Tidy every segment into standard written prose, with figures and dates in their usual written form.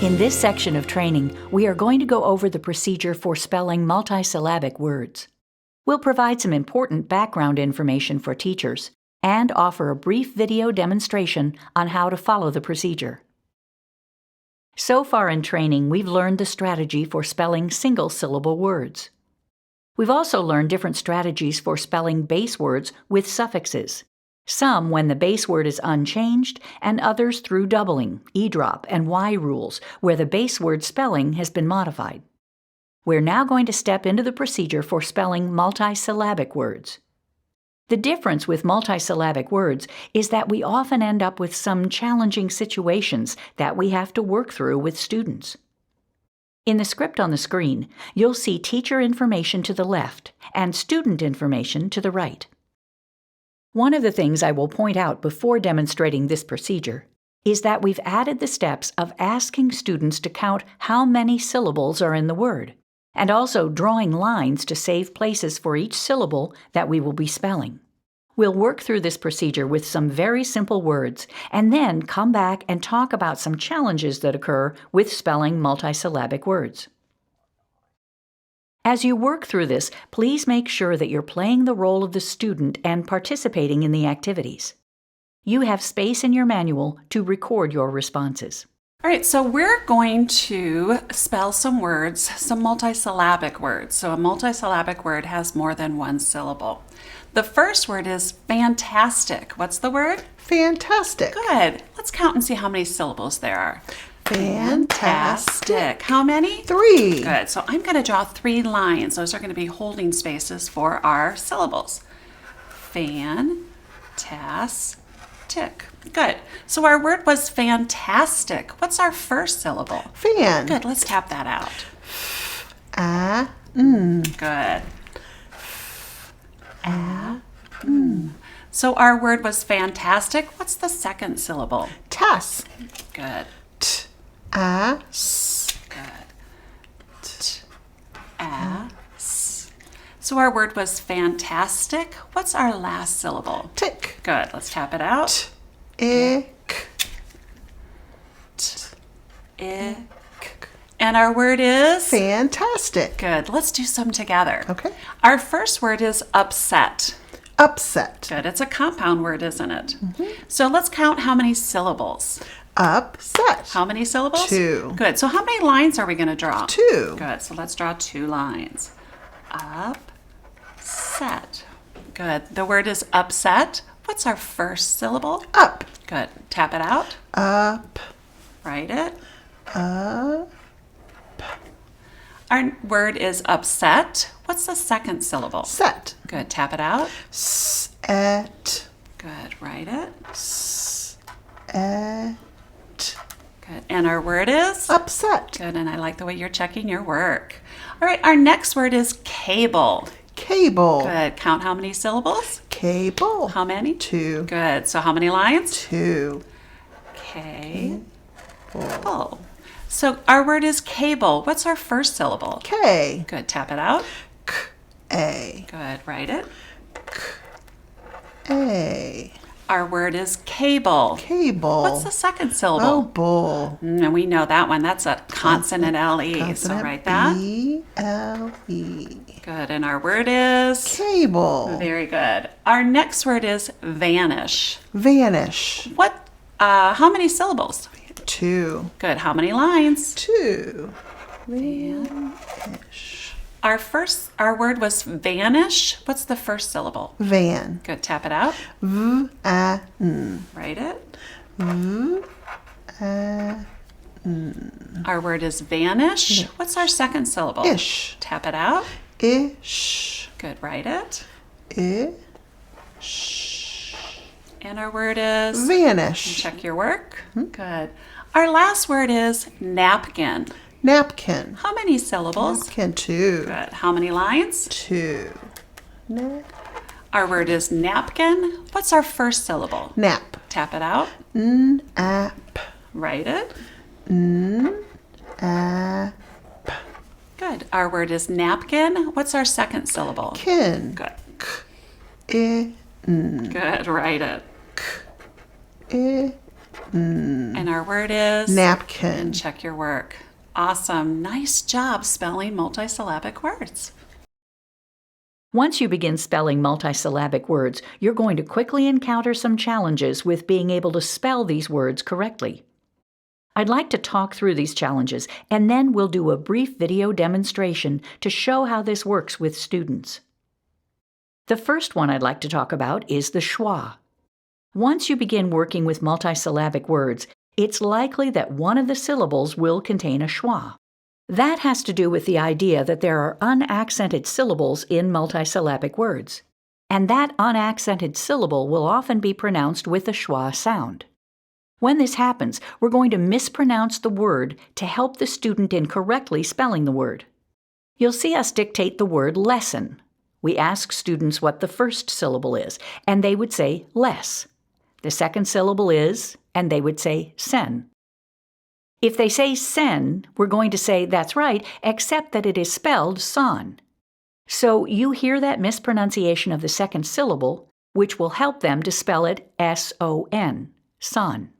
In this section of training, we are going to go over the procedure for spelling multisyllabic words. We'll provide some important background information for teachers and offer a brief video demonstration on how to follow the procedure. So far in training, we've learned the strategy for spelling single-syllable words. We've also learned different strategies for spelling base words with suffixes, some when the base word is unchanged, and others through doubling, E-drop, and Y rules, where the base word spelling has been modified. We're now going to step into the procedure for spelling multisyllabic words. The difference with multisyllabic words is that we often end up with some challenging situations that we have to work through with students. In the script on the screen, you'll see teacher information to the left and student information to the right. One of the things I will point out before demonstrating this procedure is that we've added the steps of asking students to count how many syllables are in the word, and also drawing lines to save places for each syllable that we will be spelling. We'll work through this procedure with some very simple words, and then come back and talk about some challenges that occur with spelling multisyllabic words. As you work through this, please make sure that you're playing the role of the student and participating in the activities. You have space in your manual to record your responses. All right, so we're going to spell some words, some multisyllabic words. So a multisyllabic word has more than one syllable. The first word is fantastic. What's the word? Fantastic. Good. Let's count and see how many syllables there are. Fantastic. How many? 3. Good. So I'm going to draw 3 lines. Those are going to be holding spaces for our syllables. Fantastic. Good. So our word was fantastic. What's our first syllable? Fan. Good. Let's tap that out. Good. So our word was fantastic. What's the second syllable? Tas. Good. As. Good. As. So our word was fantastic. What's our last syllable? Tick. Good. Let's tap it out. Ick. Ick. And our word is? Fantastic. Good. Let's do some together. Okay. Our first word is upset. Upset. Good. It's a compound word, isn't it? So let's count how many syllables. Upset. How many syllables? 2. Good. So how many lines are we going to draw? 2. Good. So let's draw 2 lines. Upset. Good. The word is upset. What's our first syllable? Up. Good. Tap it out. Up. Write it. Up. Our word is upset. What's the second syllable? Set. Good. Tap it out. Set. Good. Write it. Et. Good. And our word is? Upset. Good. And I like the way you're checking your work. All right. Our next word is cable. Cable. Good. Count how many syllables? Cable. How many? 2. Good. So how many lines? 2. Cable. So our word is cable. What's our first syllable? K. Good. Tap it out. A. Good. Write it. A. Our word is cable. Cable. What's the second syllable? Oh, bull. And we know that one. That's a consonant L-E. So Consonant write that. B-L-E. Good. And our word is? Cable. Very good. Our next word is vanish. Vanish. How many syllables? 2. Good. How many lines? 2. Vanish. Our word was vanish. What's the first syllable? Van. Good. Tap it out. V-A-N. Write it. V-A-N. Our word is vanish. What's our second syllable? Ish. Tap it out. Ish. Good. Write it. Ish. And our word is? Vanish. Check your work. Good. Our last word is napkin. Napkin. How many syllables? Napkin. 2. Good. How many lines? 2. Our word is napkin. What's our first syllable? Nap. Tap it out. N-ap. Write it. N-ap. Good. Our word is napkin. What's our second syllable? Kin. Good. K-I-N. Good. Write it. I-N. And our word is? napkin. Check your work. Awesome. Nice job spelling multisyllabic words. Once you begin spelling multisyllabic words, you're going to quickly encounter some challenges with being able to spell these words correctly. I'd like to talk through these challenges, and then we'll do a brief video demonstration to show how this works with students. The first one I'd like to talk about is the schwa. Once you begin working with multisyllabic words, it's likely that one of the syllables will contain a schwa. That has to do with the idea that there are unaccented syllables in multisyllabic words, and that unaccented syllable will often be pronounced with a schwa sound. When this happens, we're going to mispronounce the word to help the student in correctly spelling the word. You'll see us dictate the word lesson. We ask students what the first syllable is, and they would say less. The second syllable is, and they would say sen. If they say sen, we're going to say that's right, except that it is spelled son. So you hear that mispronunciation of the second syllable, which will help them to spell it S-O-N, son.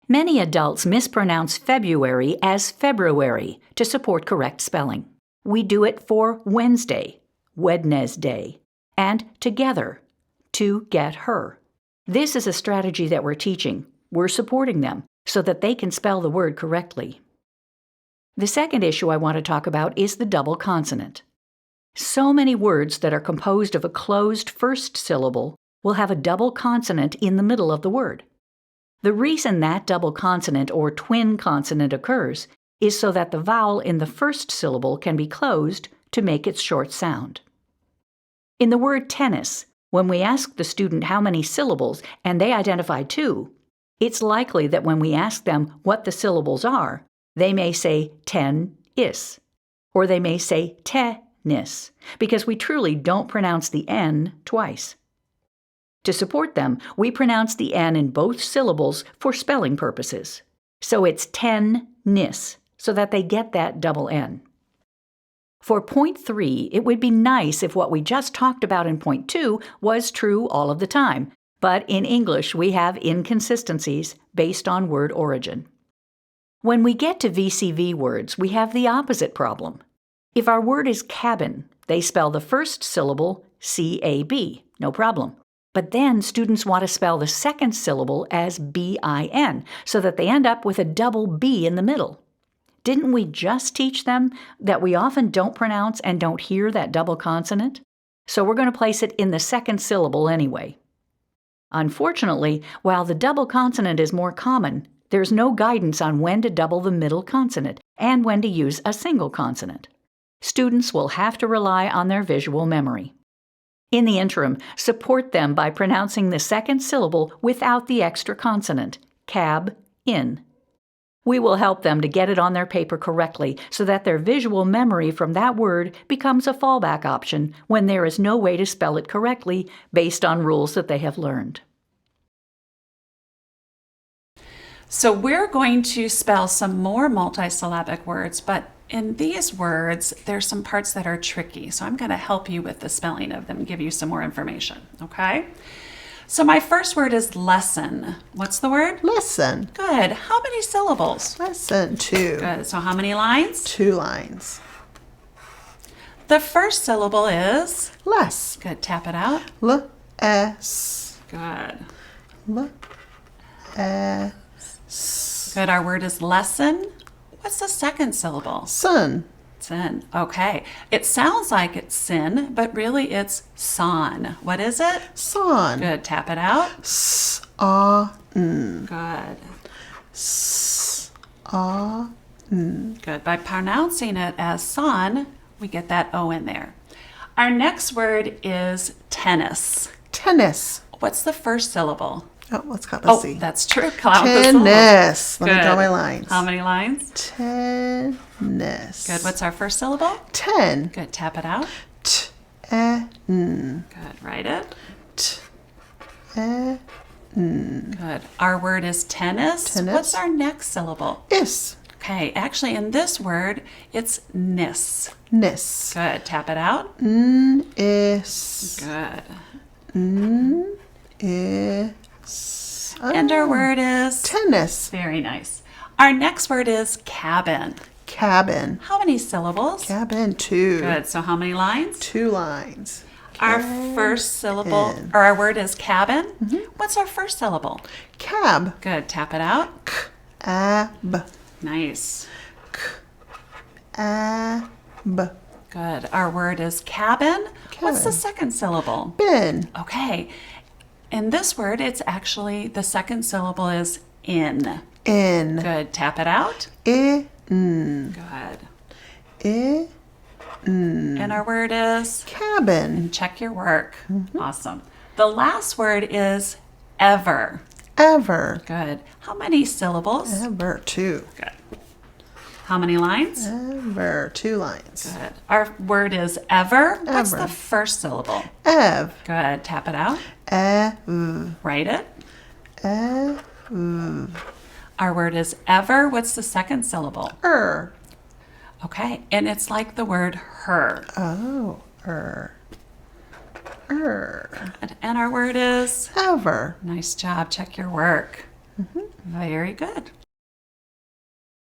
Many adults mispronounce February as February to support correct spelling. We do it for Wednesday, Wednesday, and together, to get her. This is a strategy that we're teaching. We're supporting them so that they can spell the word correctly. The second issue I want to talk about is the double consonant. So many words that are composed of a closed first syllable will have a double consonant in the middle of the word. The reason that double consonant or twin consonant occurs is so that the vowel in the first syllable can be closed to make its short sound. In the word tennis, when we ask the student how many syllables and they identify 2, it's likely that when we ask them what the syllables are, they may say ten-is, or they may say te-nis, because we truly don't pronounce the N twice. To support them, we pronounce the N in both syllables for spelling purposes. So it's ten-nis, so that they get that double N. For point 3, it would be nice if what we just talked about in point 2 was true all of the time, but in English we have inconsistencies based on word origin. When we get to VCV words, we have the opposite problem. If our word is cabin, they spell the first syllable C-A-B, no problem. But then students want to spell the second syllable as B-I-N, so that they end up with a double B in the middle. Didn't we just teach them that we often don't pronounce and don't hear that double consonant? So we're going to place it in the second syllable anyway. Unfortunately, while the double consonant is more common, there's no guidance on when to double the middle consonant and when to use a single consonant. Students will have to rely on their visual memory. In the interim, support them by pronouncing the second syllable without the extra consonant, cab-in. We will help them to get it on their paper correctly so that their visual memory from that word becomes a fallback option when there is no way to spell it correctly based on rules that they have learned. So we're going to spell some more multisyllabic words, but in these words, there's some parts that are tricky. So I'm going to help you with the spelling of them and give you some more information, okay? So my first word is lesson. What's the word? Lesson. Good. How many syllables? Lesson 2. Good. So how many lines? 2 lines. The first syllable is? Less. Good. Tap it out. L-S. Good. L-S. Good. Our word is lesson. What's the second syllable? Sun. Sin. Okay. It sounds like it's sin, but really it's son. What is it? Son. Good. Tap it out. S-A-N. Good. S-A-N. Good. By pronouncing it as son, we get that O in there. Our next word is tennis. Tennis. What's the first syllable? Oh, let's count. Let's see. That's true. Count the syllables. Tennis. Let me draw Good. my lines. How many lines? Tennis. Good. What's our first syllable? 10. Good. Tap it out. T-N. Good. Write it. T-N. Good. Our word is tennis. Tennis. What's our next syllable? Is. Okay. Actually, in this word, it's nis. Nis. Good. Tap it out. N-is. Good. N-is. And our word is Tennis. very nice. Our next word is cabin. Cabin. How many syllables? Cabin, 2. Good. So how many lines? 2 lines. Our first syllable, or our word is cabin. What's our first syllable? Cab. Good. Tap it out. Ab. Nice. Ab. Good. Our word is cabin. What's the Cabin. second syllable? Bin. Okay. In this word, it's actually, the second syllable is in. In. Good. Tap it out. In. Good. In. And our word is, Cabin. check your work. Awesome. The last word is ever. Ever. Good. How many syllables? Ever. 2. Good. How many lines? Ever. 2 lines. Good. Our word is ever. What's Ever. the first syllable? Ev. Good. Tap it out. Ev. Write it. Ev. Our word is ever. What's the second syllable? Okay. And it's like the word her. Oh. And our word is Ever. nice job. Check your work. Very good.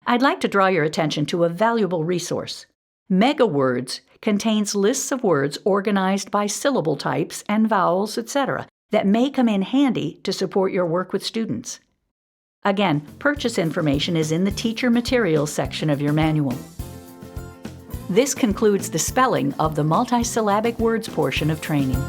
I'd like to draw your attention to a valuable resource. Mega Words contains lists of words organized by syllable types and vowels, etc., that may come in handy to support your work with students. Again, purchase information is in the Teacher Materials section of your manual. This concludes the spelling of the multisyllabic words portion of training.